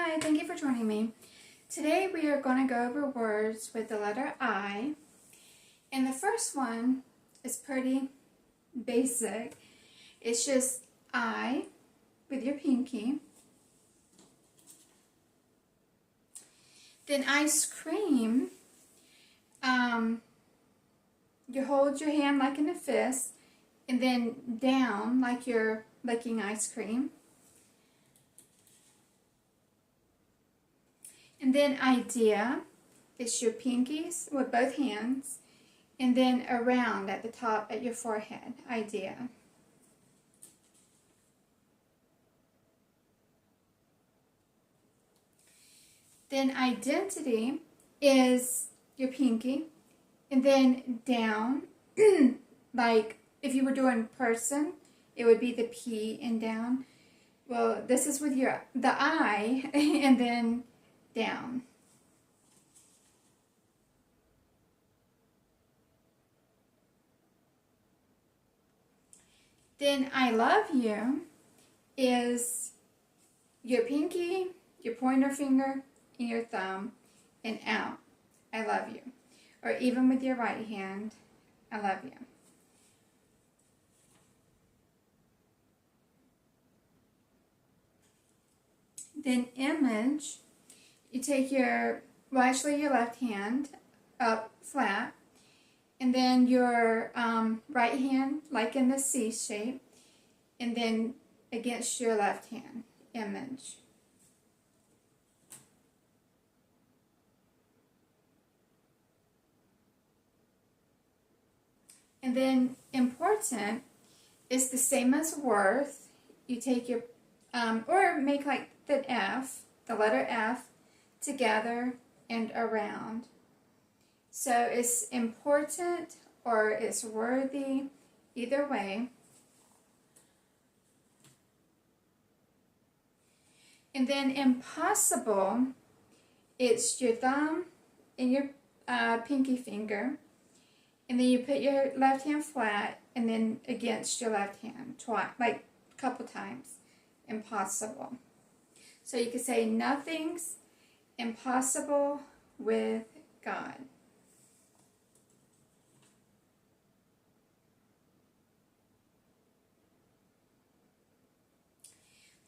Hi, thank you for joining me. Today we are going to go over words with the letter I. And the first one is pretty basic. It's just I with your pinky. Then ice cream. You hold your hand like in a fist and then down like you're licking ice cream. And then idea, it's your pinkies with both hands, and then around at the top at your forehead, idea. Then identity is your pinky, and then down, like if you were doing person, it would be the P and down. Well, this is with the I, and then down. Then I love you is your pinky, your pointer finger, and your thumb, and out. I love you. Or even with your right hand, I love you. Then image, you take your left hand up flat, and then your right hand like in the C shape, and then against your left hand, image. And then important is the same as worth. You take your, or make like the F, the letter F, together and around. So it's important or it's worthy, either way. And then impossible, it's your thumb and your pinky finger. And then you put your left hand flat and then against your left hand, twice, like a couple times. Impossible. So you could say nothing's impossible with God.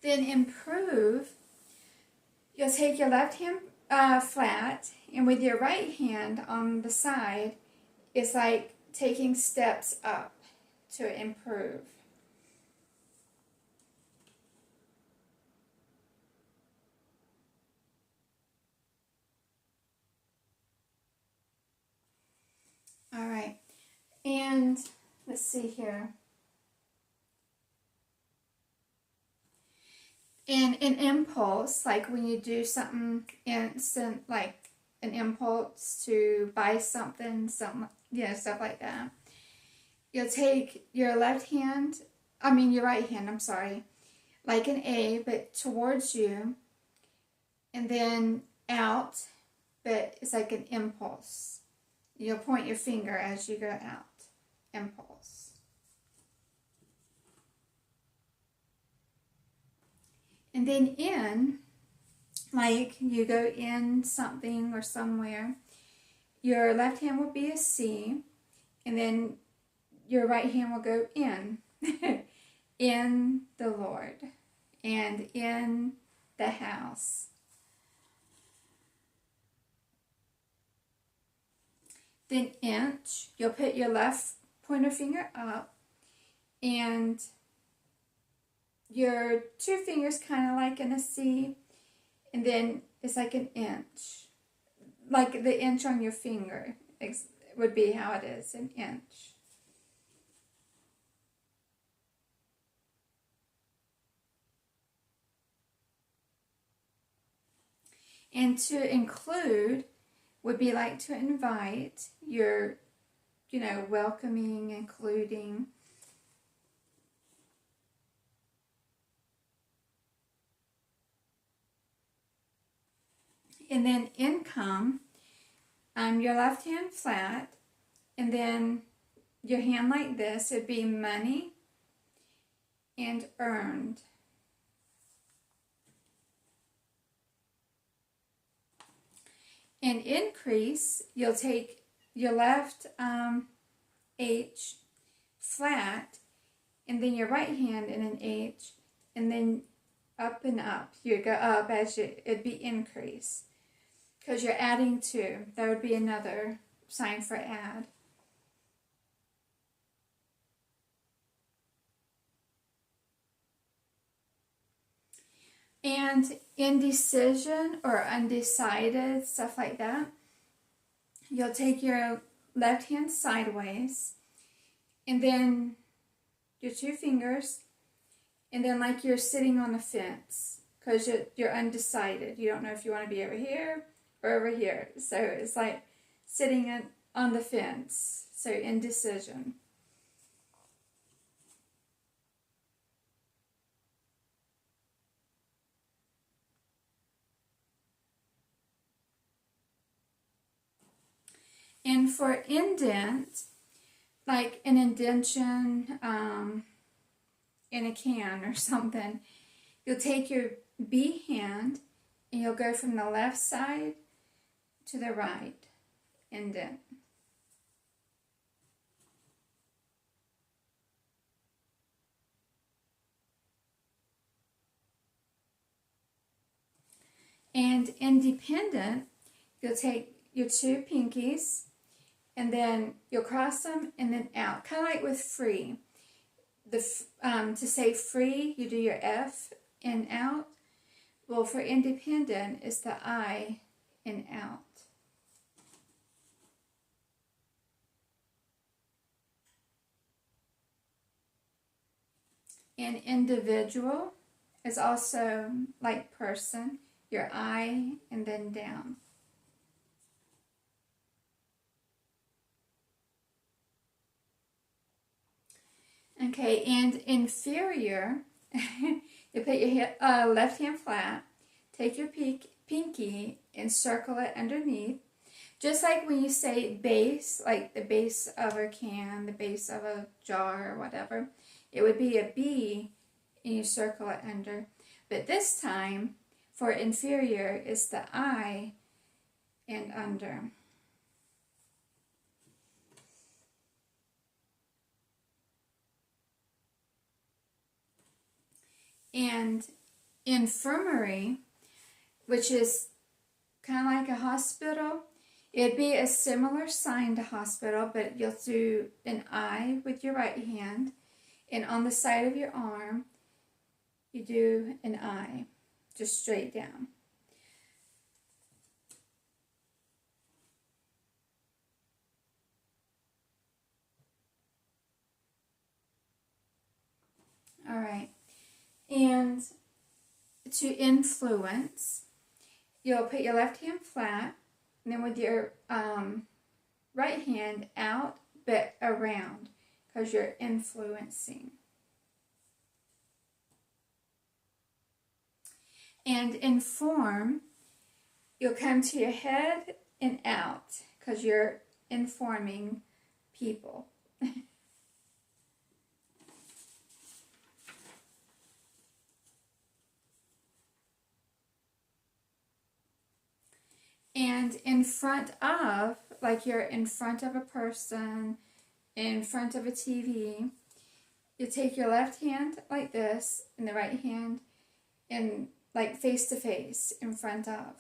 Then improve, you'll take your left hand flat, and with your right hand on the side, it's like taking steps up to improve. All right, and let's see here. And an impulse, like when you do something instant, like an impulse to buy something, stuff like that. You'll take your your right hand, I'm sorry, like an A, but towards you, and then out, but it's like an impulse. You'll point your finger as you go out. Impulse. And then in, like you go in something or somewhere, your left hand will be a C, and then your right hand will go in. In the Lord, and in the house. Then inch, you'll put your left pointer finger up, and your two fingers kind of like in a C, and then it's like an inch. Like the inch on your finger would be how it is, an inch. And to include would be like to invite, you're, welcoming, including. And then income, your left hand flat, and then your hand like this, it'd be money and earned. And increase, you'll take your left H flat, and then your right hand in an H, and then up and up. You go up as it'd be increase. Because you're adding 2. That would be another sign for add. And indecision or undecided, stuff like that, you'll take your left hand sideways, and then your 2 fingers, and then like you're sitting on a fence, because you're undecided. You don't know if you want to be over here or over here. So it's like sitting on the fence. So indecision. And for indent, like an indentation in a can or something, you'll take your B hand and you'll go from the left side to the right, indent. And independent, you'll take your 2 pinkies, and then you'll cross them and then out, kind of like with free. To say free, you do your F and out. Well, for independent, it's the I and out. And individual is also like person, your I and then down. Okay, and inferior, you put your left hand flat, take your pinky and circle it underneath. Just like when you say base, like the base of a can, the base of a jar or whatever, it would be a B and you circle it under. But this time, for inferior, it's the I and under. And infirmary, which is kind of like a hospital, it'd be a similar sign to hospital, but you'll do an I with your right hand, and on the side of your arm, you do an I, just straight down. All right. And to influence, you'll put your left hand flat, and then with your right hand out, but around, because you're influencing. And inform, you'll come to your head and out, because you're informing people. And in front of, like you're in front of a person, in front of a TV, you take your left hand like this, and the right hand, and like face to face, in front of.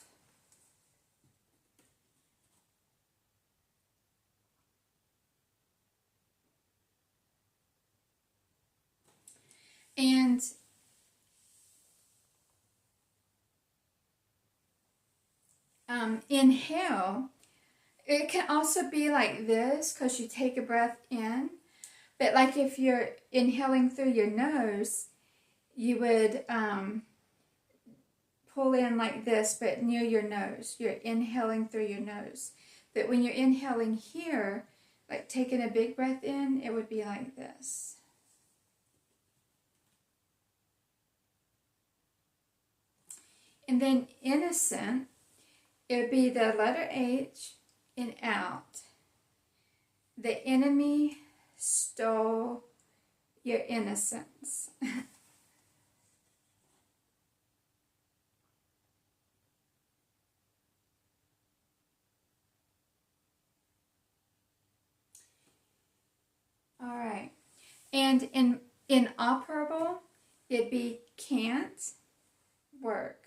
And inhale, it can also be like this, because you take a breath in, but like if you're inhaling through your nose, you would pull in like this, but near your nose. You're inhaling through your nose. But when you're inhaling here, like taking a big breath in, it would be like this. And then innocent, it would be the letter H and out. The enemy stole your innocence. All right. And inoperable, it'd be can't work.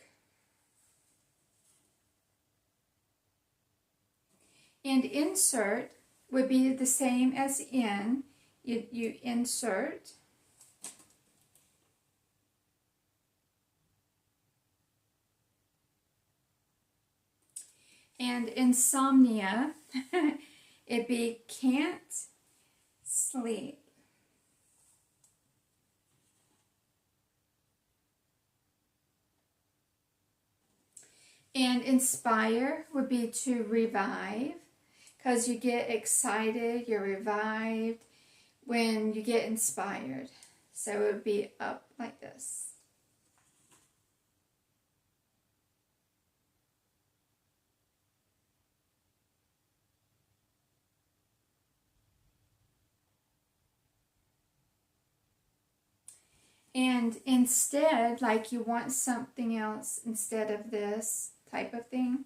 And insert would be the same as in. You insert. And insomnia, it'd be can't sleep. And inspire would be to revive, because you get excited, you're revived when you get inspired. So it would be up like this. And instead, like you want something else instead of this type of thing,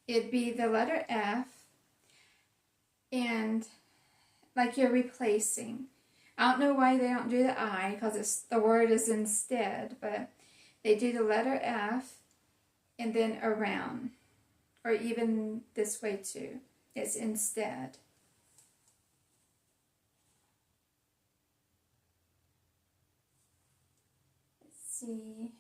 it'd be the letter F, and like you're replacing. I don't know why they don't do the I, because the word is instead, but they do the letter F and then around, or even this way too. It's instead. Let's see.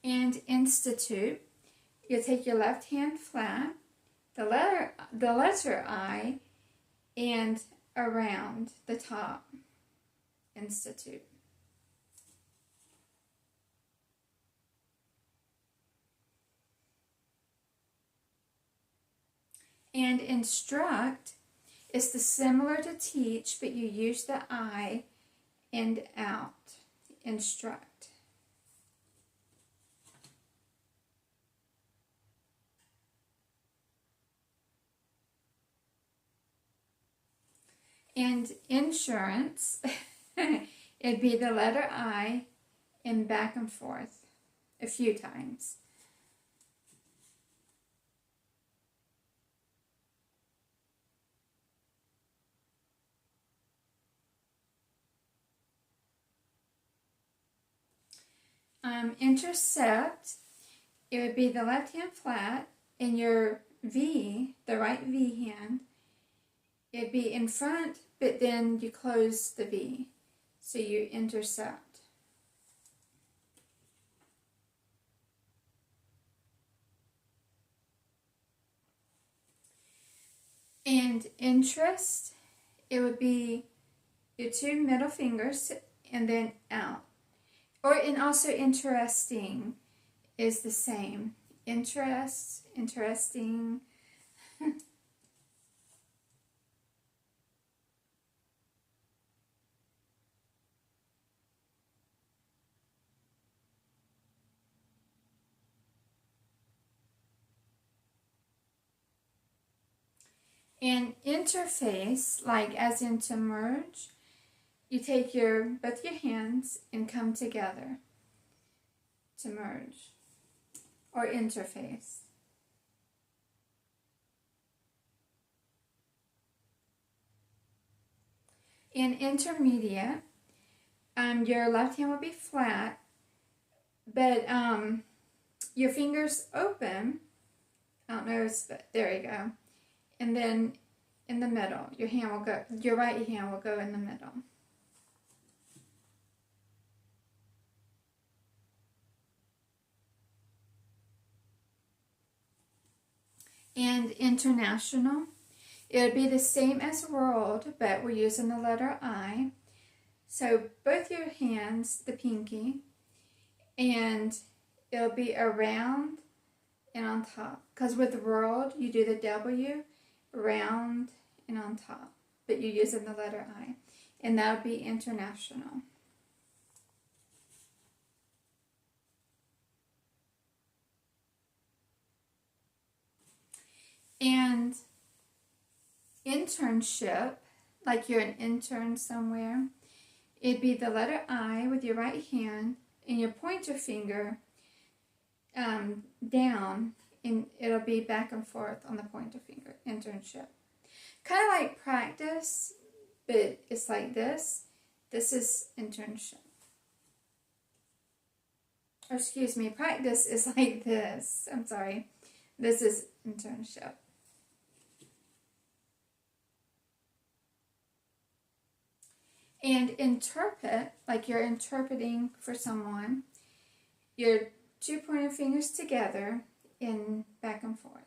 And institute, you take your left hand flat, the letter I, and around the top. Institute. And instruct is similar to teach, but you use the I and out. Instruct. And insurance, it'd be the letter I and back and forth a few times. Intercept, it would be the left hand flat and your V, the right V hand, it'd be in front, but then you close the V, so you intercept. And interest, it would be your two middle fingers and then out. And also interesting is the same. Interest, interesting. And interface, like as in to merge, you take both your hands and come together to merge or interface. In intermediate, your left hand will be flat, but your fingers open. I don't know, there you go. And then in the middle, your right hand will go in the middle. And international, it would be the same as world, but we're using the letter I. So both your hands, the pinky, and it'll be around and on top. Because with world, you do the W, round and on top, but you're using the letter I. And that would be international. And internship, like you're an intern somewhere, it'd be the letter I with your right hand and your pointer finger down and it'll be back and forth on the pointer finger. Internship. Kind of like practice, but it's like this. This is internship. Or excuse me, practice is like this. I'm sorry. This is internship. And interpret, like you're interpreting for someone, your 2 pointer fingers together in back and forth.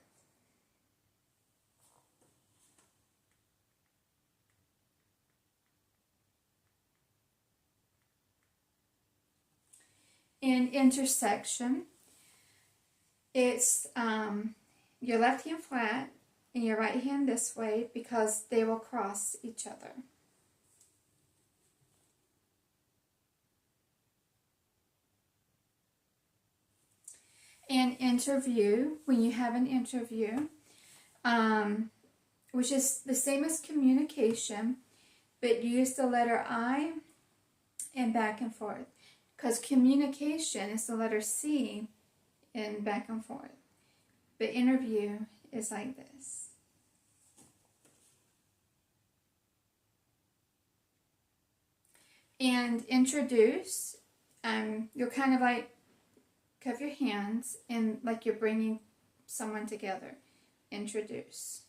In intersection, it's your left hand flat and your right hand this way because they will cross each other. And interview, when you have an interview, which is the same as communication, but use the letter I and back and forth. Because communication is the letter C and back and forth. But interview is like this. And introduce, you're kind of like cup your hands and like you're bringing someone together. Introduce.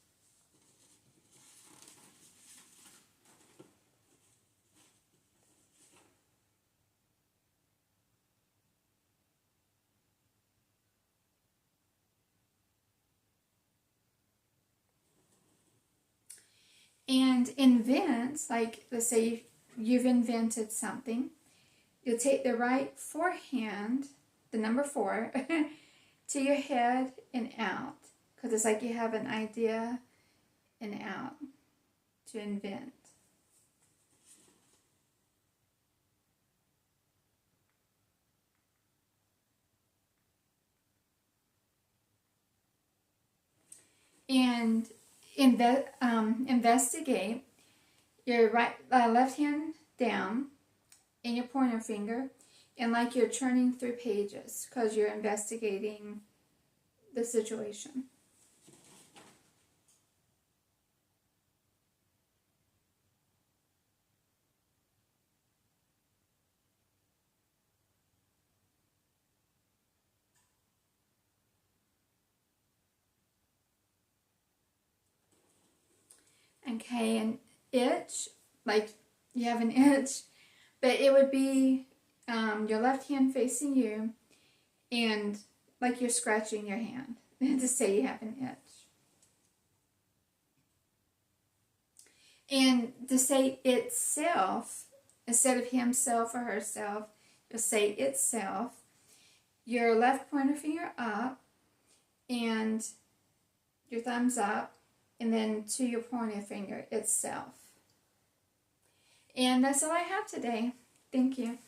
And invent, like let's say you've invented something. You'll take the right forehand, the number 4, to your head and out. Because it's like you have an idea and out to invent. And investigate your left hand down and your pointer finger, and like you're turning through pages because you're investigating the situation. Okay, an itch, like you have an itch, but it would be your left hand facing you and like you're scratching your hand to say you have an itch. And to say itself, instead of himself or herself, you'll say itself, your left pointer finger up and your thumbs up, and then to your pointer finger itself. And that's all I have today. Thank you.